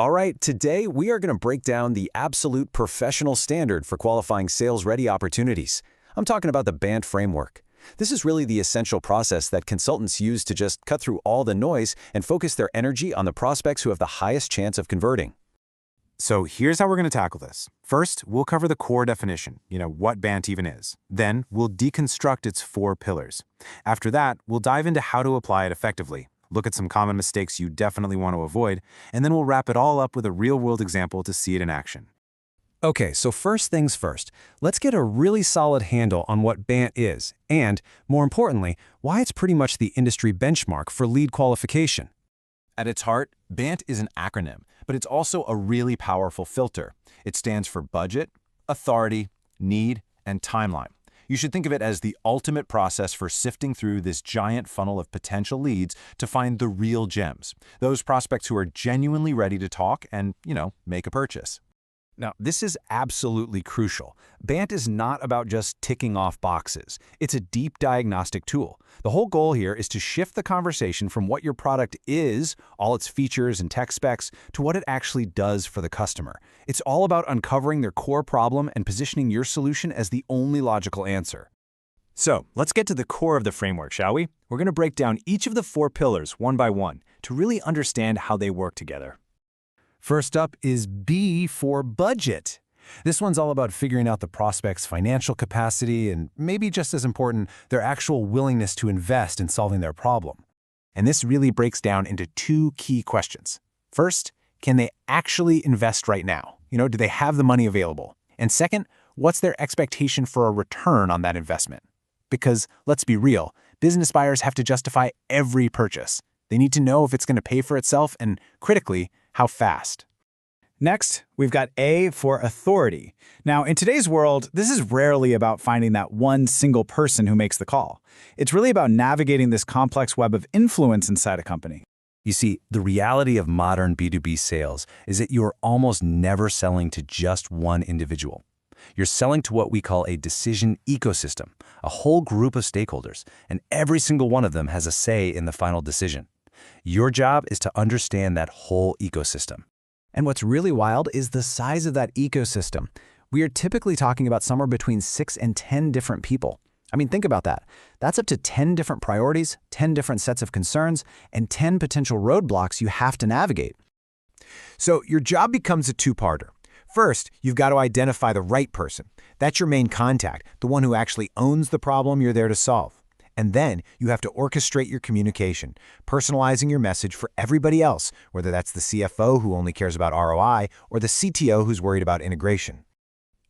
All right, today we are going to break down the absolute professional standard for qualifying sales-ready opportunities. I'm talking about the BANT framework. This is really the essential process that consultants use to just cut through all the noise and focus their energy on the prospects who have the highest chance of converting. So here's how we're going to tackle this. First, we'll cover the core definition, what BANT even is. Then, we'll deconstruct its 4 pillars. After that, we'll dive into how to apply it effectively, look at some common mistakes you definitely want to avoid, and then we'll wrap it all up with a real-world example to see it in action. Okay, so first things first, let's get a really solid handle on what BANT is and, more importantly, why it's pretty much the industry benchmark for lead qualification. At its heart, BANT is an acronym, but it's also a really powerful filter. It stands for budget, authority, need, and timeline. You should think of it as the ultimate process for sifting through this giant funnel of potential leads to find the real gems, those prospects who are genuinely ready to talk and, make a purchase. Now, this is absolutely crucial. BANT is not about just ticking off boxes. It's a deep diagnostic tool. The whole goal here is to shift the conversation from what your product is, all its features and tech specs, to what it actually does for the customer. It's all about uncovering their core problem and positioning your solution as the only logical answer. So, let's get to the core of the framework, shall we? We're going to break down each of the 4 pillars one by one to really understand how they work together. First up is B for budget. This one's all about figuring out the prospect's financial capacity and, maybe just as important, their actual willingness to invest in solving their problem. And this really breaks down into 2 key questions. First, can they actually invest right now? Do they have the money available? And second, what's their expectation for a return on that investment? Because, let's be real, business buyers have to justify every purchase. They need to know if it's going to pay for itself and, critically, how fast. Next, we've got A for authority. Now, in today's world, this is rarely about finding that one single person who makes the call. It's really about navigating this complex web of influence inside a company. You see, the reality of modern B2B sales is that you're almost never selling to just one individual. You're selling to what we call a decision ecosystem, a whole group of stakeholders, and every single one of them has a say in the final decision. Your job is to understand that whole ecosystem. And what's really wild is the size of that ecosystem. We are typically talking about somewhere between 6 and 10 different people. I mean, think about that. That's up to 10 different priorities, 10 different sets of concerns, and 10 potential roadblocks you have to navigate. So your job becomes a 2-parter. First, you've got to identify the right person. That's your main contact, the one who actually owns the problem you're there to solve. And then you have to orchestrate your communication, personalizing your message for everybody else, whether that's the CFO who only cares about ROI or the CTO who's worried about integration.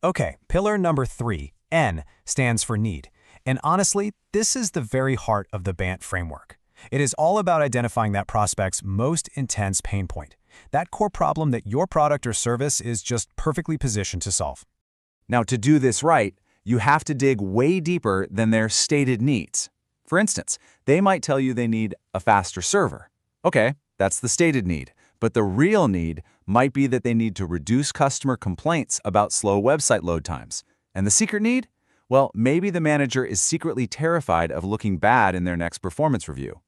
Okay, pillar number 3, N, stands for need. And honestly, this is the very heart of the BANT framework. It is all about identifying that prospect's most intense pain point, that core problem that your product or service is just perfectly positioned to solve. Now, to do this right, you have to dig way deeper than their stated needs. For instance, they might tell you they need a faster server. Okay, that's the stated need. But the real need might be that they need to reduce customer complaints about slow website load times. And the secret need? Well, maybe the manager is secretly terrified of looking bad in their next performance review.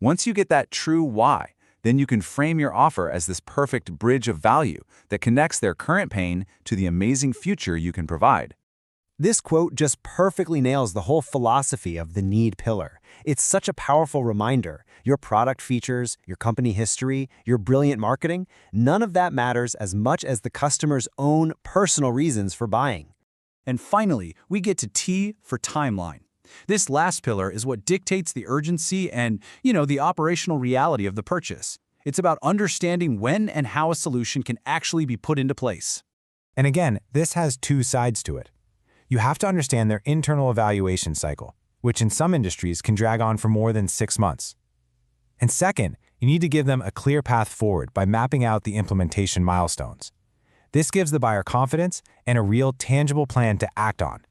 Once you get that true why, then you can frame your offer as this perfect bridge of value that connects their current pain to the amazing future you can provide. This quote just perfectly nails the whole philosophy of the need pillar. It's such a powerful reminder. Your product features, your company history, your brilliant marketing, none of that matters as much as the customer's own personal reasons for buying. And finally, we get to T for timeline. This last pillar is what dictates the urgency and, the operational reality of the purchase. It's about understanding when and how a solution can actually be put into place. And again, this has 2 sides to it. You have to understand their internal evaluation cycle, which in some industries can drag on for more than 6 months. And second, you need to give them a clear path forward by mapping out the implementation milestones. This gives the buyer confidence and a real tangible plan to act on.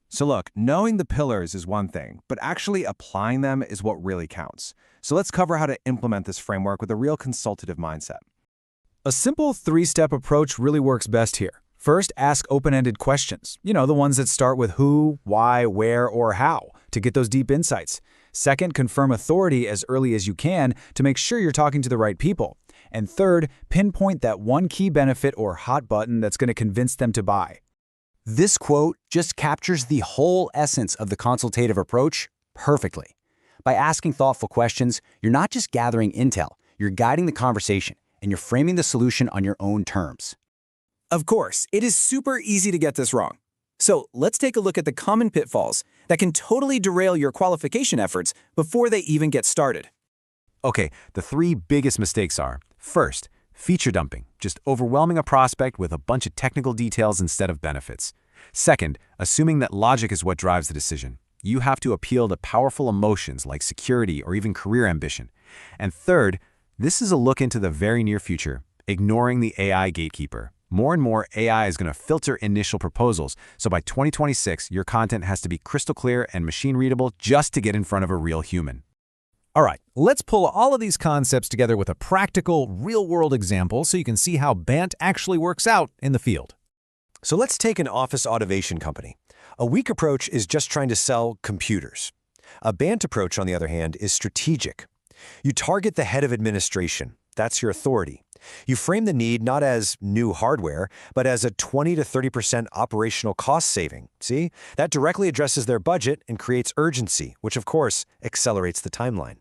So look, knowing the pillars is one thing, but actually applying them is what really counts. So let's cover how to implement this framework with a real consultative mindset. A simple 3-step approach really works best here. First, ask open-ended questions, the ones that start with who, why, where, or how, to get those deep insights. Second, confirm authority as early as you can to make sure you're talking to the right people. And third, pinpoint that one key benefit or hot button that's going to convince them to buy. This quote just captures the whole essence of the consultative approach perfectly. By asking thoughtful questions, you're not just gathering intel, you're guiding the conversation, and you're framing the solution on your own terms. Of course, it is super easy to get this wrong. So let's take a look at the common pitfalls that can totally derail your qualification efforts before they even get started. Okay, the 3 biggest mistakes are, first, feature dumping, just overwhelming a prospect with a bunch of technical details instead of benefits. Second, assuming that logic is what drives the decision. You have to appeal to powerful emotions like security or even career ambition. And third, this is a look into the very near future, ignoring the AI gatekeeper. More and more AI is going to filter initial proposals, so by 2026, your content has to be crystal clear and machine-readable just to get in front of a real human. All right, let's pull all of these concepts together with a practical, real-world example so you can see how BANT actually works out in the field. So let's take an office automation company. A weak approach is just trying to sell computers. A BANT approach, on the other hand, is strategic. You target the head of administration. That's your authority. You frame the need not as new hardware, but as a 20 to 30% operational cost saving. See? That directly addresses their budget and creates urgency, which of course accelerates the timeline.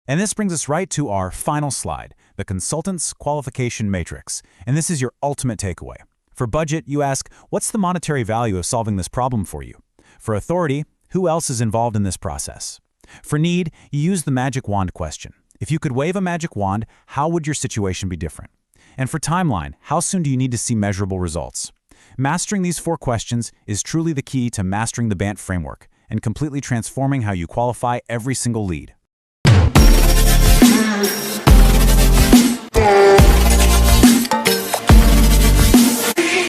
And this brings us right to our final slide, the consultant's qualification matrix. And this is your ultimate takeaway. For budget, you ask, what's the monetary value of solving this problem for you? For authority, who else is involved in this process? For need, you use the magic wand question. If you could wave a magic wand, how would your situation be different? And for timeline, how soon do you need to see measurable results? Mastering these 4 questions is truly the key to mastering the BANT framework and completely transforming how you qualify every single lead.